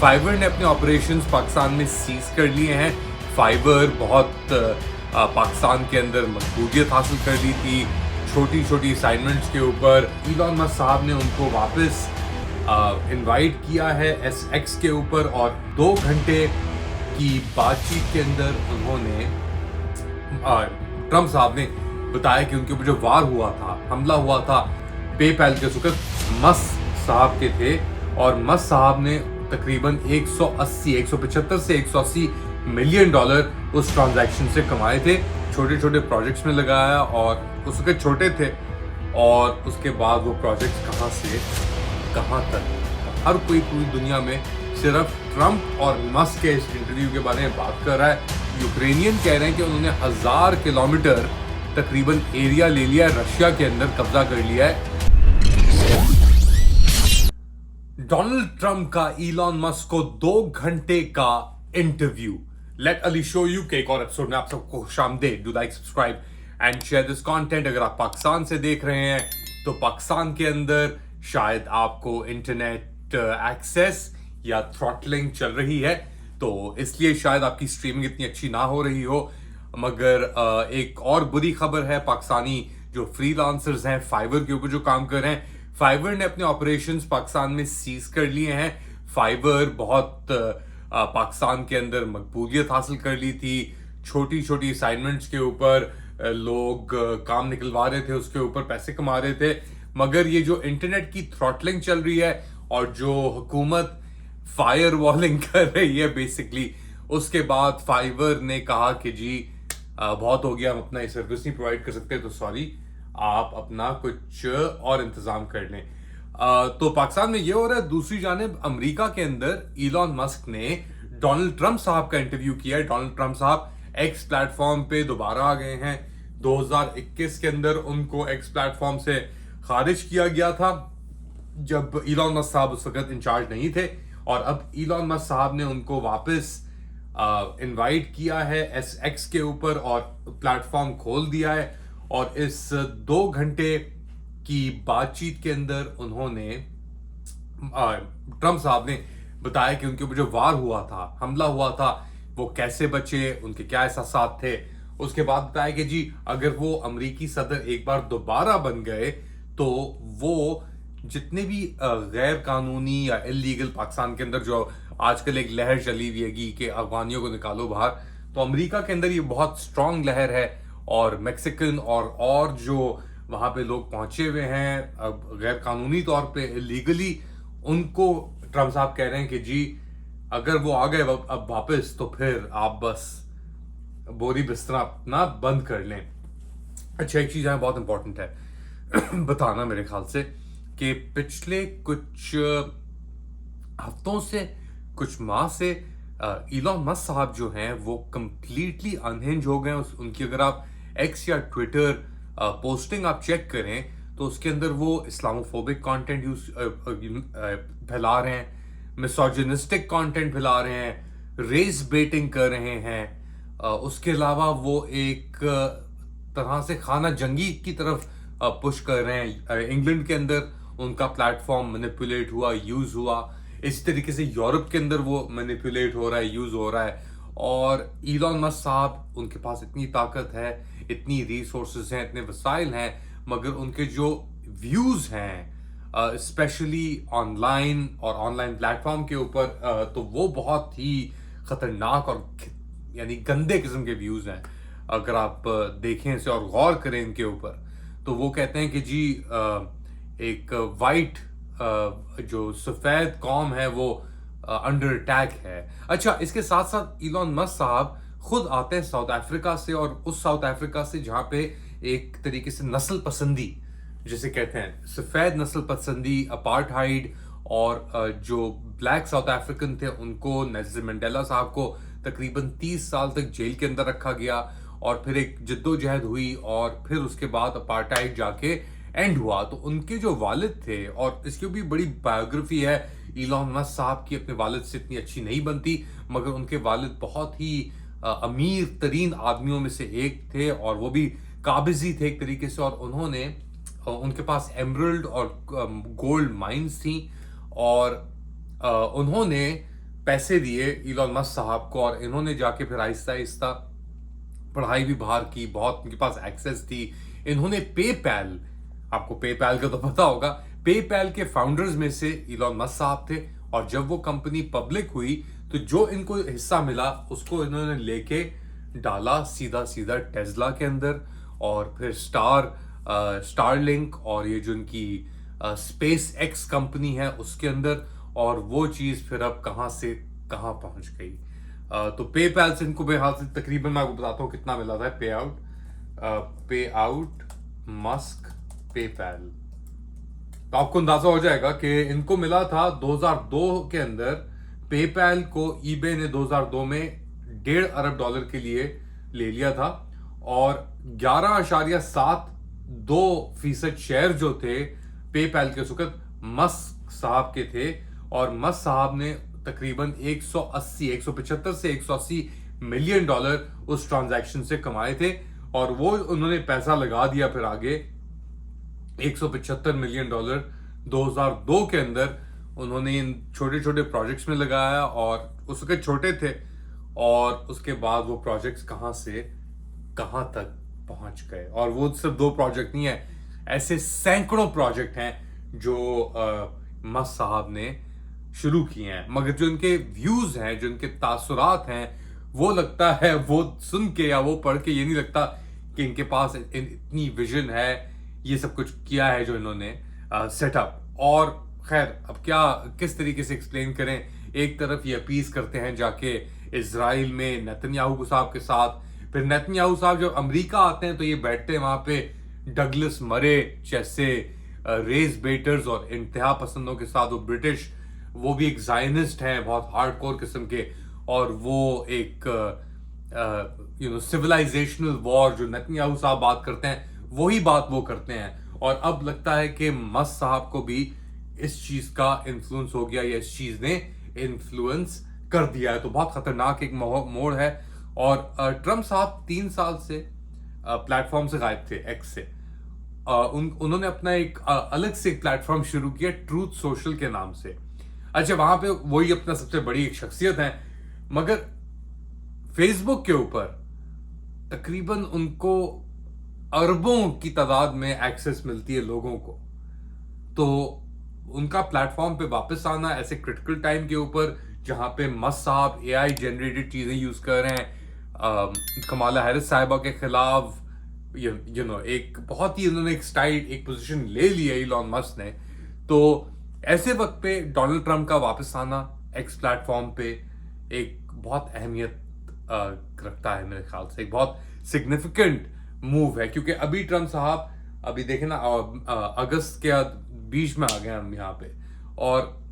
Fibre ने अपने operations Pakistan में सीज कर लिए हैं। फाइवर बहुत पाकिस्तान के अंदर मकबूलियत हासिल कर ली थी छोटी छोटी असाइनमेंट्स के ऊपर। इलॉन मस्क साहब ने उनको वापस इनवाइट किया है SX के ऊपर और 2 घंटे की बातचीत के अंदर उन्होंने ट्रम्प साहब ने बताया कि उनके ऊपर जो वार हुआ था, हमला हुआ था पेपैल के सुकर मस्क साहब के थे और मस्क साहब ने तकरीबन 175 से 180 मिलियन डॉलर उस ट्रांजैक्शन से कमाए थे। छोटे छोटे प्रोजेक्ट्स में लगाया और उसके छोटे थे और उसके बाद वो प्रोजेक्ट्स कहाँ से कहाँ तक हर कोई पूरी दुनिया में सिर्फ ट्रम्प और मस्क के इस इंटरव्यू के बारे में बात कर रहा है। यूक्रेनियन कह रहे हैं कि उन्होंने 1000 किलोमीटर तकरीबन एरिया ले लिया है, रशिया के अंदर कब्जा कर लिया है। डोनाल्ड ट्रंप का इलॉन मस्क को 2 घंटे का interview. Let Ali show UK के एक और एपिसोड में आप सबको खुशामदीद। Do like, subscribe and share this content. अगर आप पाकिस्तान से देख रहे हैं तो पाकिस्तान के अंदर शायद आपको इंटरनेट एक्सेस या थ्रॉटलिंग चल रही है, तो इसलिए शायद आपकी स्ट्रीमिंग इतनी अच्छी ना हो रही हो। मगर एक और बुरी खबर है, पाकिस्तानी जो फ्रीलांसर्स हैं फाइवर के ऊपर जो काम कर रहे हैं, फाइवर ने अपने ऑपरेशंस पाकिस्तान में सीज कर लिए हैं। फाइवर बहुत पाकिस्तान के अंदर मकबूलियत हासिल कर ली थी छोटी छोटी असाइनमेंट्स के ऊपर। लोग काम निकलवा रहे थे, उसके ऊपर पैसे कमा रहे थे। मगर ये जो इंटरनेट की थ्रॉटलिंग चल रही है और जो हुकूमत फायर वॉलिंग कर रही है बेसिकली, उसके बाद फाइवर ने कहा कि जी बहुत हो गया, हम अपना ये सर्विस नहीं प्रोवाइड कर सकते, तो सॉरी, आप अपना कुछ और इंतजाम कर लें। तो पाकिस्तान में ये हो रहा है। दूसरी जानिब अमेरिका के अंदर इलॉन मस्क ने डोनाल्ड ट्रंप साहब का इंटरव्यू किया है। डोनाल्ड ट्रंप साहब एक्स प्लेटफॉर्म पे दोबारा आ गए हैं। 2021 के अंदर उनको एक्स प्लेटफॉर्म से खारिज किया गया था जब इलॉन मस्क साहब उस वक्त इंचार्ज नहीं थे, और अब इलॉन मस्क साहब ने उनको वापस इनवाइट किया है SX के ऊपर और प्लेटफॉर्म खोल दिया है। और इस 2 घंटे की बातचीत के अंदर उन्होंने ट्रम्प साहब ने बताया कि उनके ऊपर जो वार हुआ था, हमला हुआ था, वो कैसे बचे, उनके क्या एहसास थे। उसके बाद बताया कि जी अगर वो अमेरिकी सदर एक बार दोबारा बन गए तो वो जितने भी गैर कानूनी या इलीगल पाकिस्तान के अंदर जो आजकल एक लहर चली हुई है कि अफगानियों को निकालो बाहर, तो अमेरिका के अंदर ये बहुत स्ट्रांग लहर है। और मैक्सिकन और जो वहां पे लोग पहुंचे हुए हैं गैर कानूनी तौर पे इलीगली, उनको ट्रम्प साहब कह रहे हैं कि जी अगर वो आ गए अब वापस, तो फिर आप बस बोरी बिस्तरा अपना बंद कर लें। अच्छा, एक चीज है बहुत इंपॉर्टेंट है बताना मेरे ख्याल से कि पिछले कुछ हफ्तों से, कुछ माह से इलॉन मस्क साहब जो हैं वो कंप्लीटली अनहिंज हो गए। उनकी अगर आप एक्स या ट्विटर पोस्टिंग आप चेक करें तो उसके अंदर वो इस्लामोफोबिक कंटेंट फैला रहे हैं, मिसोजिनिस्टिक कंटेंट फैला रहे हैं, रेस बेटिंग कर रहे हैं। उसके अलावा वो एक तरह से खाना जंगी की तरफ पुश कर रहे हैं। इंग्लैंड के अंदर उनका प्लेटफॉर्म मैनिपुलेट हुआ, यूज हुआ। इस तरीके से यूरोप के अंदर वो मैनिपुलेट हो रहा है, यूज हो रहा है। और इलॉन मस्क साहब, उनके पास इतनी ताकत है, इतनी रिसोर्सेज हैं, इतने वसाइल हैं, मगर उनके जो व्यूज हैं स्पेशली ऑनलाइन और ऑनलाइन प्लेटफॉर्म के ऊपर, तो वो बहुत ही खतरनाक और यानी गंदे किस्म के व्यूज हैं। अगर आप देखें इसे और गौर करें इनके ऊपर, तो वो कहते हैं कि जी एक वाइट जो सफेद कौम है वो अंडर अटैक है। अच्छा, इसके साथ साथ इलॉन मस्क साहब खुद आते हैं साउथ अफ्रीका से, और उस साउथ अफ्रीका से जहां पे एक तरीके से नस्ल पसंदी जिसे कहते हैं, सफेद नस्ल पसंदी, अपार्थाइड, और जो ब्लैक साउथ अफ्रीकन थे उनको, नेल्सन मंडेला साहब को तकरीबन 30 साल तक जेल के अंदर रखा गया। और फिर एक जद्दोजहद हुई और फिर उसके बाद अपार्थाइड जाके एंड हुआ। तो उनके जो वालिद थे, और इसकी भी बड़ी बायोग्राफी है इलॉन मस्क साहब की, अपने वालिद से इतनी अच्छी नहीं बनती, मगर उनके वालिद बहुत ही अमीर तरीन आदमियों में से एक थे और वो भी काबिजी थे एक तरीके से। और उन्होंने उनके पास एमरल्ड और गोल्ड माइंस थी, और उन्होंने पैसे दिए इलॉन मस्क साहब को, और इन्होंने जाके फिर आहिस्ता आहिस्ता पढ़ाई भी बाहर की, बहुत उनके पास एक्सेस थी। इन्होंने पेपैल, आपको पेपैल का तो पता होगा, पेपैल के फाउंडर्स में से इलॉन मस्क साहब थे। और जब वो कंपनी पब्लिक हुई तो जो इनको हिस्सा मिला उसको इन्होंने लेके डाला सीधा सीधा टेस्ला के अंदर, और फिर स्टारलिंक और ये जो इनकी स्पेस एक्स कंपनी है उसके अंदर। और वो चीज फिर अब कहां से कहां पहुंच गई। तो पेपैल से इनको बेहाल से तकरीबन, मैं आपको बताता हूँ कितना मिला था पे आउट मस्क पेपैल। तो आपको अंदाजा हो जाएगा कि इनको मिला था 2002 के अंदर। पेपैल को ईबे ने 2002 में $1.5 अरब के लिए ले लिया था, और 11.72% शेयर जो थे पेपैल के उस वक्त मस्क साहब के थे। और मस्क साहब ने तकरीबन 175 से 180 मिलियन डॉलर उस ट्रांजैक्शन से कमाए थे, और वो उन्होंने पैसा लगा दिया फिर आगे 175 मिलियन डॉलर 2002 के अंदर उन्होंने इन छोटे छोटे प्रोजेक्ट्स में लगाया, और उसके छोटे थे। और उसके बाद वो प्रोजेक्ट्स कहां से कहां तक पहुंच गए। और वो सिर्फ 2 प्रोजेक्ट नहीं है, ऐसे सैकड़ों प्रोजेक्ट हैं जो मस्क साहब ने शुरू किए हैं। मगर जो इनके व्यूज हैं, जो इनके तासुरात हैं, वो लगता है, वो सुन के या वो पढ़ के ये नहीं लगता कि इनके पास इतनी विजन है, ये सब कुछ किया है जो इन्होंने सेटअप। और खैर अब क्या किस तरीके से एक्सप्लेन करें। एक तरफ ये अपीज करते हैं जाके इजराइल में नेतन्याहू साहब के साथ, फिर नेतन्याहू साहब जब अमेरिका आते हैं तो ये बैठते हैं वहां पे डगलस मरे जैसे रेस बेटर्स और इंतहा पसंदों के साथ। वो ब्रिटिश, वो भी एक जायनिस्ट हैं बहुत हार्डकोर किस्म के, और वो एक सिविलाइजेशनल वॉर जो नेतन्याहू साहब बात करते हैं वही बात वो करते हैं। और अब लगता है कि मस्क साहब को भी इस चीज का इन्फ्लुएंस हो गया, या इस चीज ने इन्फ्लुएंस कर दिया है। तो बहुत खतरनाक एक मोड़ है। और ट्रम्प साहब 3 साल से प्लेटफॉर्म से गायब थे, एक्स से। उन्होंने अपना एक अलग से एक प्लेटफॉर्म शुरू किया ट्रूथ सोशल के नाम से। अच्छा, वहां पे वही अपना सबसे बड़ी एक शख्सियत है, मगर फेसबुक के ऊपर तकरीबन उनको अरबों की तादाद में एक्सेस मिलती है लोगों को। तो उनका प्लेटफॉर्म पे वापस आना ऐसे क्रिटिकल टाइम के ऊपर, जहां पे मस्क साहब एआई जनरेटेड चीजें यूज कर रहे हैं, कमाला हैरिस साहिबा के खिलाफ एक बहुत ही उन्होंने एक स्टाइल, एक पोजीशन ले ली है इलॉन मस्क ने। तो ऐसे वक्त पे डोनाल्ड ट्रंप का वापस आना एक्स प्लेटफॉर्म पे एक बहुत अहमियत रखता है मेरे ख्याल से, एक बहुत सिग्निफिकेंट मूव है। क्योंकि अभी ट्रंप साहब, अभी देखे ना, अगस्त के बीच में आ गए हम यहाँ पे, और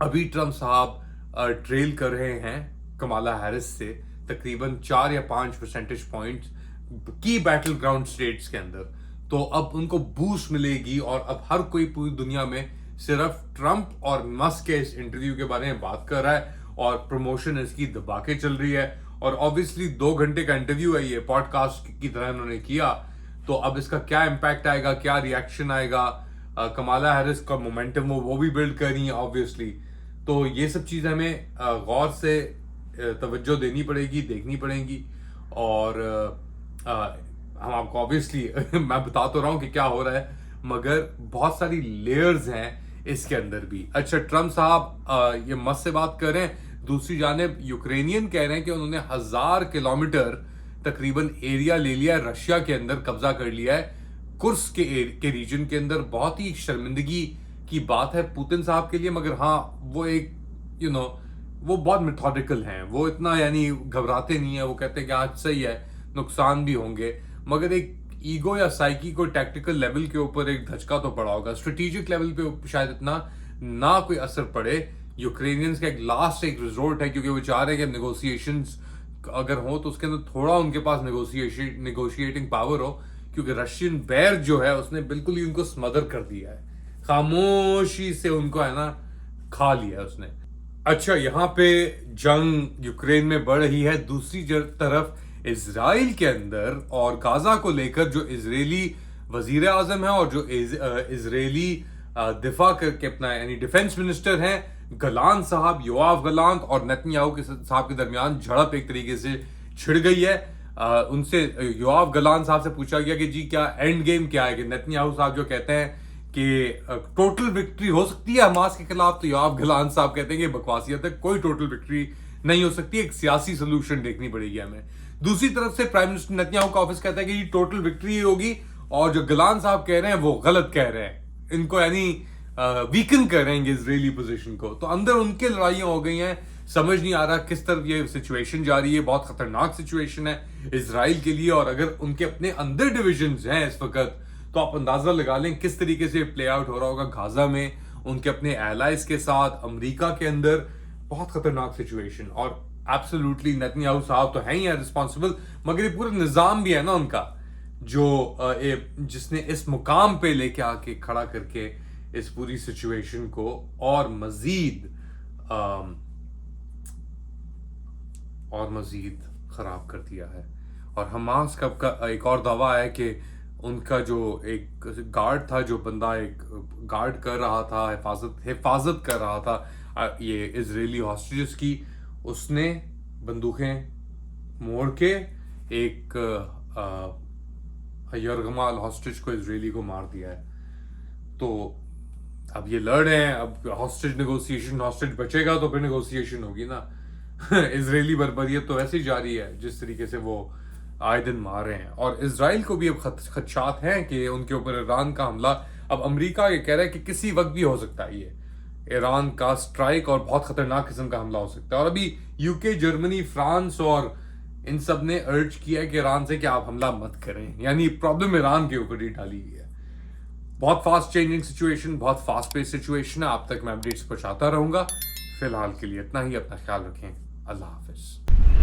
अभी ट्रंप साहब ट्रेल कर रहे हैं कमाला हैरिस से तकरीबन 4 या 5 परसेंटेज पॉइंट्स की बैटल ग्राउंड स्टेट्स के अंदर। तो अब उनको बूस्ट मिलेगी, और अब हर कोई पूरी दुनिया में सिर्फ ट्रंप और मस्क के इस इंटरव्यू के बारे में बात कर रहा है, और प्रमोशन इसकी दबा के चल रही है। और ऑब्वियसली 2 घंटे का इंटरव्यू है, ये पॉडकास्ट की तरह उन्होंने किया। तो अब इसका क्या इम्पैक्ट आएगा, क्या रिएक्शन आएगा, कमाला हैरिस का मोमेंटम वो भी बिल्ड करनी है ऑब्वियसली। तो ये सब चीज़ हमें गौर से तवज्जो देनी पड़ेगी, देखनी पड़ेगी। और हम आपको ऑब्वियसली मैं बता तो रहा हूँ कि क्या हो रहा है, मगर बहुत सारी लेयर्स हैं इसके अंदर भी। अच्छा, ट्रम्प साहब ये मस्क से बात कर रहे हैं, दूसरी जानिब यूक्रेनियन कह रहे हैं कि उन्होंने 1000 किलोमीटर तकरीबन एरिया ले लिया है, रशिया के अंदर कब्जा कर लिया है, कुर्स्क के रीजन के अंदर। बहुत ही शर्मिंदगी की बात है पुतिन साहब के लिए, मगर हाँ वो एक वो बहुत मेथोडिकल हैं, वो इतना यानी घबराते नहीं है। वो कहते हैं कि आज सही है, नुकसान भी होंगे, मगर एक ईगो या साइकी को टैक्टिकल लेवल के ऊपर एक धचका तो पड़ा होगा। स्ट्रेटेजिक लेवल पे शायद इतना ना कोई असर पड़े। यूक्रेनियंस का एक लास्ट एक रिजोर्ट है, क्योंकि वो चाह रहे हैं कि नेगोशिएशंस अगर हो तो उसके अंदर थोड़ा उनके पास नेगोशिएटिंग पावर हो, क्योंकि रशियन बेर जो है उसने बिल्कुल ही उनको स्मदर कर दिया है, खामोशी से उनको है ना खा लिया है उसने। अच्छा, यहाँ पे जंग यूक्रेन में बढ़ रही है, दूसरी तरफ इजराइल के अंदर और गाजा को लेकर जो इजरायली वजीर आजम है और जो इजरायली दिफा करके अपना यानी डिफेंस मिनिस्टर हैं, गलान साहब, योआव गलांत और नेतन्याहू के साहब के दरमियान झड़प एक तरीके से छिड़ गई है। उनसे योआव गलान साहब से पूछा गया कि जी क्या एंड गेम क्या है, कि नेतन्याहू साहब जो कहते हैं कि टोटल विक्ट्री हो सकती है हमास के खिलाफ, तो योआव गलान साहब कहते हैं कि बकवासियत है, कोई टोटल विक्ट्री नहीं हो सकती, एक सियासी सोल्यूशन देखनी पड़ेगी हमें। दूसरी तरफ से प्राइम मिनिस्टर नेतन्याहू का ऑफिस कहता है कि ये टोटल विक्ट्री होगी, और जो गलान साहब कह रहे हैं वो गलत कह रहे हैं, इनको यानी वीकन कर रहे हैं इजरायली पोजीशन को। तो अंदर उनके लड़ाइयां हो गई हैं, समझ नहीं आ रहा किस तरफ ये सिचुएशन जा रही है। बहुत खतरनाक सिचुएशन है इजराइल के लिए, और अगर उनके अपने अंदर डिविजन्स हैं इस वक्त, तो आप अंदाजा लगा लें किस तरीके से प्ले आउट हो रहा होगा गाजा में, उनके अपने एलाइज के साथ, अमेरिका के अंदर। बहुत खतरनाक सिचुएशन। और एब्सोल्युटली नेतन्याहू साहब तो हैं ही रिस्पॉन्सिबल, मगर ये पूरा निजाम भी है ना उनका, जो जिसने इस मुकाम पे लेके आके खड़ा करके इस पूरी सिचुएशन को और मजीद खराब कर दिया है। और हमास का एक और दावा है कि उनका जो एक गार्ड था, जो बंदा एक गार्ड कर रहा था, हिफाजत कर रहा था ये इजरायली हॉस्टेजेस की, उसने बंदूकें मोड़ के एक यरगमाल हॉस्टेज को, इजरायली को मार दिया है। तो अब ये लड़ रहे हैं, अब हॉस्टेज नेगोशिएशन, हॉस्टेज बचेगा तो फिर नेगोशिएशन होगी ना। इजरायली बर्बरियत तो वैसे ही जारी है जिस तरीके से वो आए दिन मार रहे हैं। और इजराइल को भी अब खदशात हैं कि उनके ऊपर ईरान का हमला, अब अमेरिका ये कह रहा है कि किसी वक्त भी हो सकता है ये ईरान का स्ट्राइक, और बहुत खतरनाक किस्म का हमला हो सकता है। और अभी यूके, जर्मनी, फ्रांस और इन सब ने अर्ज किया है कि ईरान से कि आप हमला मत करें, यानी प्रॉब्लम ईरान के ऊपर ही डाली हुई है। बहुत फास्ट चेंजिंग सिचुएशन, बहुत फास्ट पेस सिचुएशन है। आप तक मैं अपडेट्स पहुंचाता रहूंगा। फिलहाल के लिए इतना ही। अपना ख्याल रखें। अल्लाह हाफिज।